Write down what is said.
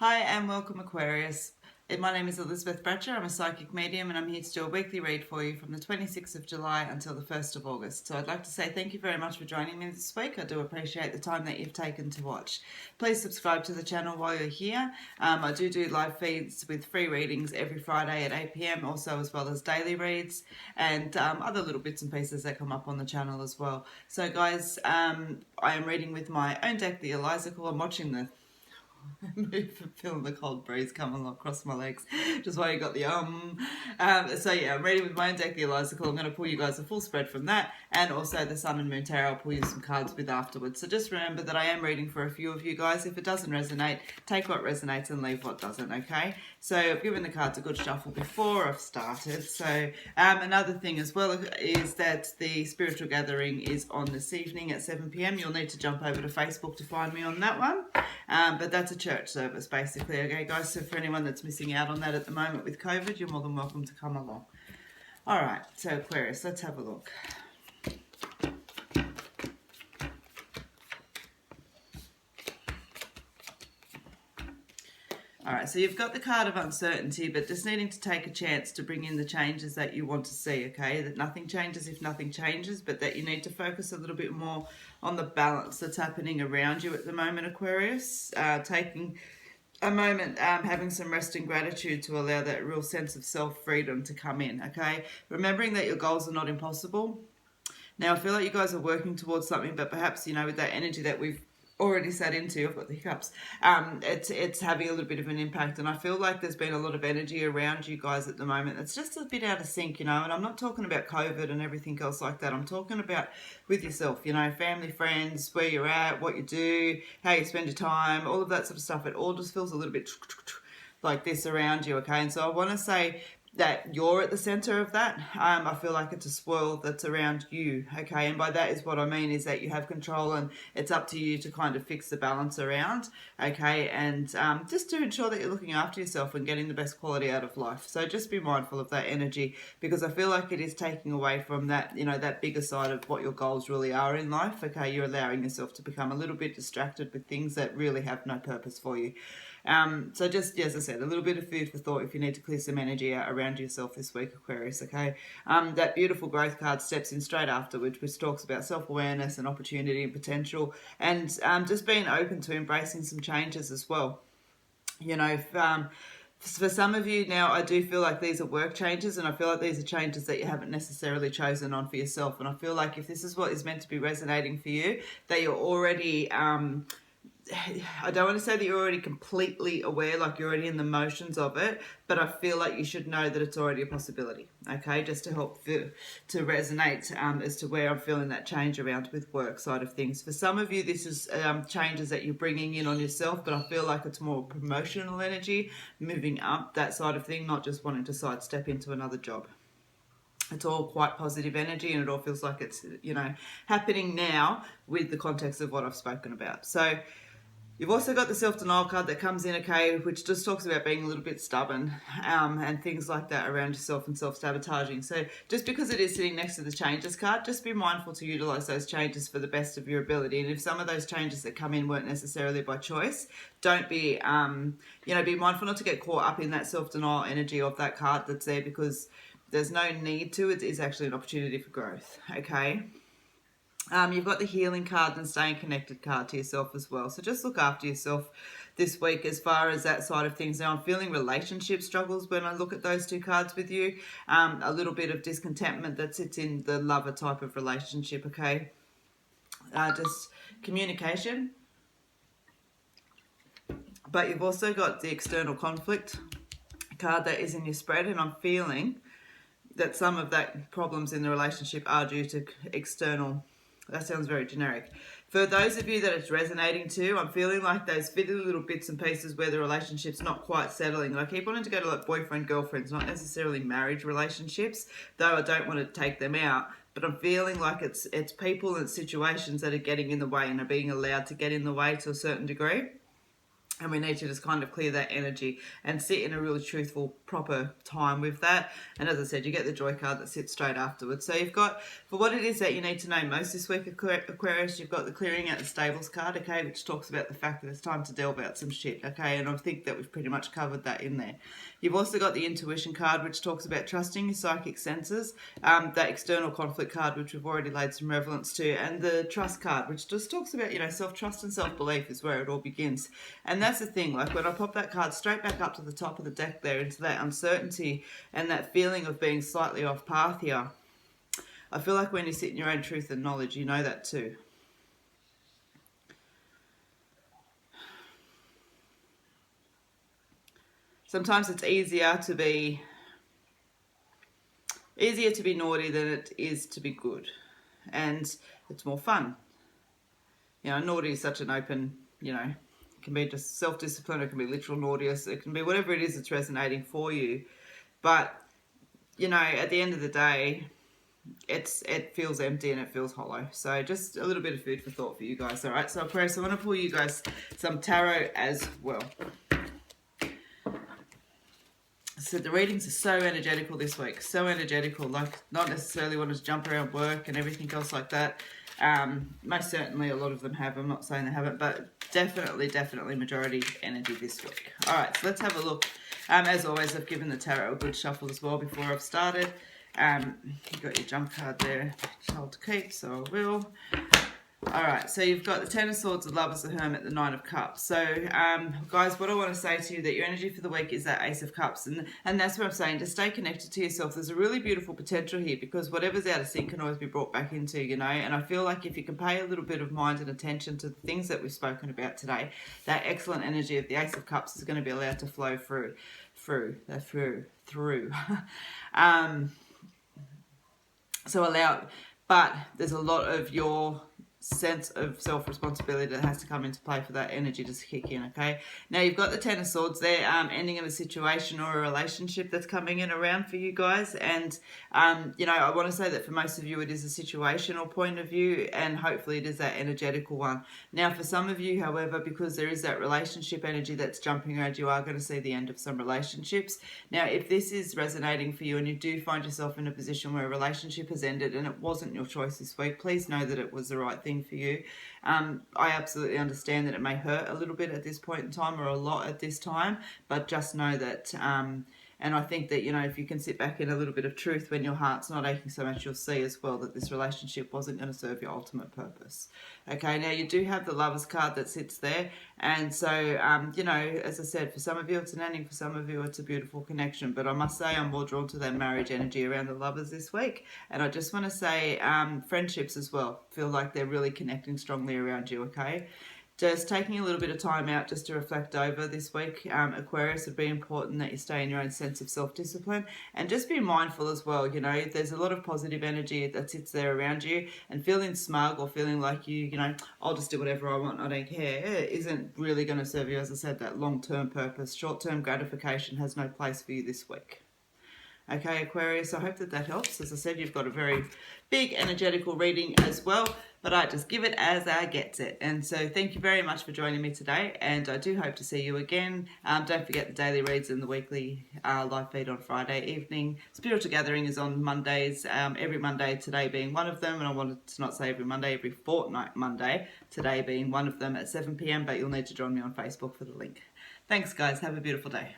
Hi and welcome Aquarius. My name is Elizabeth Bratcher. I'm a psychic medium and I'm here to do a weekly read for you from the 26th of July until the 1st of August. So I'd like to say thank you very much for joining me this week. I do appreciate the time that you've taken to watch. Please subscribe to the channel while you're here. I do live feeds with free readings every Friday at 8 p.m, also as well as daily reads and other little bits and pieces that come up on the channel as well. So guys, I am reading with my own deck, the Elizacle. I'm watching the feeling the cold breeze coming across my legs. Just why you got the so yeah, I'm reading with my own deck, the Elizacle. I'm going to pull you guys a full spread from that, and also the Sun and Moon Tarot I'll pull you some cards with afterwards. So just remember that I am reading for a few of you guys. If it doesn't resonate, take what resonates and leave what doesn't, okay? So I've given the cards a good shuffle before I've started. So another thing as well is that the spiritual gathering is on this evening at 7 p.m. You'll need to jump over to Facebook to find me on that one. But that's a church service basically, okay guys? So for anyone that's missing out on that at the moment with COVID, you're more than welcome to come along. Alright, so Aquarius, let's have a look. Alright, so you've got the card of uncertainty, but just needing to take a chance to bring in the changes that you want to see, okay? That nothing changes if nothing changes, but that you need to focus a little bit more on the balance that's happening around you at the moment, Aquarius. Taking a moment, having some rest and gratitude to allow that real sense of self-freedom to come in, okay? Remembering that your goals are not impossible. Now, I feel like you guys are working towards something, but perhaps, you know, with that energy that we've already sat into, I've got the hiccups, it's having a little bit of an impact, and I feel like there's been a lot of energy around you guys at the moment that's just a bit out of sync, you know. And I'm not talking about COVID and everything else like that. I'm talking about with yourself, you know, family, friends, where you're at, what you do, how you spend your time, all of that sort of stuff. It all just feels a little bit like this around you, okay? And so I want to say that you're at the center of that. I feel like it's a swirl that's around you, okay? And by that is what I mean is that you have control, and it's up to you to kind of fix the balance around, okay? And just to ensure that you're looking after yourself and getting the best quality out of life. So just be mindful of that energy, because I feel like it is taking away from that, you know, that bigger side of what your goals really are in life, okay? You're allowing yourself to become a little bit distracted with things that really have no purpose for you. So just, as I said, a little bit of food for thought if you need to clear some energy out around yourself this week, Aquarius, okay? That beautiful growth card steps in straight afterwards, which talks about self-awareness and opportunity and potential, and just being open to embracing some changes as well. You know, for some of you now, I do feel like these are work changes, and I feel like these are changes that you haven't necessarily chosen on for yourself. And I feel like if this is what is meant to be resonating for you, that you're already I don't want to say that you're already completely aware, like you're already in the motions of it, but I feel like you should know that it's already a possibility, okay? Just to help to resonate as to where I'm feeling that change around with work side of things. For some of you, this is changes that you're bringing in on yourself, but I feel like it's more promotional energy, moving up, that side of thing, not just wanting to sidestep into another job. It's all quite positive energy, and it all feels like it's, you know, happening now with the context of what I've spoken about. So you've also got the self-denial card that comes in, okay, which just talks about being a little bit stubborn and things like that around yourself and self-sabotaging. So just because it is sitting next to the changes card, just be mindful to utilize those changes for the best of your ability. And if some of those changes that come in weren't necessarily by choice, don't be, you know, be mindful not to get caught up in that self-denial energy of that card that's there, because there's no need to. It is actually an opportunity for growth, okay? You've got the healing card and staying connected card to yourself as well. So just look after yourself this week as far as that side of things. Now I'm feeling relationship struggles when I look at those two cards with you. A little bit of discontentment that sits in the lover type of relationship, okay? Just communication. But you've also got the external conflict card that is in your spread, and I'm feeling that some of that problems in the relationship are due to external. That sounds very generic. For those of you that it's resonating to, I'm feeling like those fiddly little bits and pieces where the relationship's not quite settling. I keep wanting to go to like boyfriend, girlfriends, not necessarily marriage relationships, though I don't want to take them out. But I'm feeling like it's people and situations that are getting in the way and are being allowed to get in the way to a certain degree. And we need to just kind of clear that energy and sit in a really truthful, proper time with that. And as I said, you get the joy card that sits straight afterwards. So you've got, for what it is that you need to know most this week, Aquarius, you've got the clearing out the stables card, okay, which talks about the fact that it's time to delve out some shit, okay, and I think that we've pretty much covered that in there. You've also got the intuition card, which talks about trusting your psychic senses, that external conflict card, which we've already laid some relevance to, and the trust card, which just talks about, self-trust and self-belief is where it all begins. And that's the thing, like when I pop that card straight back up to the top of the deck there, into that uncertainty and that feeling of being slightly off path here, I feel like when you sit in your own truth and knowledge, you know that too. Sometimes it's easier to be naughty than it is to be good, and it's more fun. Naughty is such an open, it can be just self-discipline, it can be literal naughtiness, it can be whatever it is that's resonating for you. But, at the end of the day, it feels empty and it feels hollow. So just a little bit of food for thought for you guys, all right? So Aquarius, I want to pull you guys some tarot as well. So the readings are so energetical this week, so energetical, like not necessarily wanting to jump around work and everything else like that. Most certainly a lot of them have, I'm not saying they haven't, but definitely majority energy this week. All right, so let's have a look. As always, I've given the tarot a good shuffle as well before I've started. You've got your jump card there, told to keep, so I will. All right, so you've got the Ten of Swords, the Lovers, the Hermit, the Nine of Cups. So, guys, what I want to say to you, that your energy for the week is that Ace of Cups. And that's what I'm saying, to stay connected to yourself. There's a really beautiful potential here, because whatever's out of sync can always be brought back into, And I feel like if you can pay a little bit of mind and attention to the things that we've spoken about today, that excellent energy of the Ace of Cups is going to be allowed to flow through. But there's a lot of your sense of self-responsibility that has to come into play for that energy to kick in, okay? Now, you've got the Ten of Swords there, ending in a situation or a relationship that's coming in around for you guys. And, I want to say that for most of you, it is a situational point of view, and hopefully it is that energetical one. Now, for some of you, however, because there is that relationship energy that's jumping around, you are going to see the end of some relationships. Now, if this is resonating for you and you do find yourself in a position where a relationship has ended and it wasn't your choice this week, please know that it was the right thing for you. I absolutely understand that it may hurt a little bit at this point in time, or a lot at this time, but just know that, and I think that, if you can sit back in a little bit of truth when your heart's not aching so much, you'll see as well that this relationship wasn't going to serve your ultimate purpose. Okay, now you do have the Lovers card that sits there, and so, as I said, for some of you it's an ending, for some of you it's a beautiful connection, but I must say I'm more drawn to that marriage energy around the Lovers this week. And I just want to say friendships as well feel like they're really connecting strongly around you, okay? Just taking a little bit of time out just to reflect over this week, Aquarius, would be important that you stay in your own sense of self-discipline, and just be mindful as well. There's a lot of positive energy that sits there around you, and feeling smug or feeling like I'll just do whatever I want, I don't care, isn't really going to serve you, as I said, that long-term purpose. Short-term gratification has no place for you this week. Okay, Aquarius, I hope that helps. As I said, you've got a very big energetical reading as well, but I just give it as I gets it. And so thank you very much for joining me today, and I do hope to see you again. Don't forget the daily reads and the weekly live feed on Friday evening. Spiritual Gathering is on Mondays, every Monday, today being one of them, and I wanted to not say every Monday, every fortnight Monday, today being one of them at 7 p.m, but you'll need to join me on Facebook for the link. Thanks, guys. Have a beautiful day.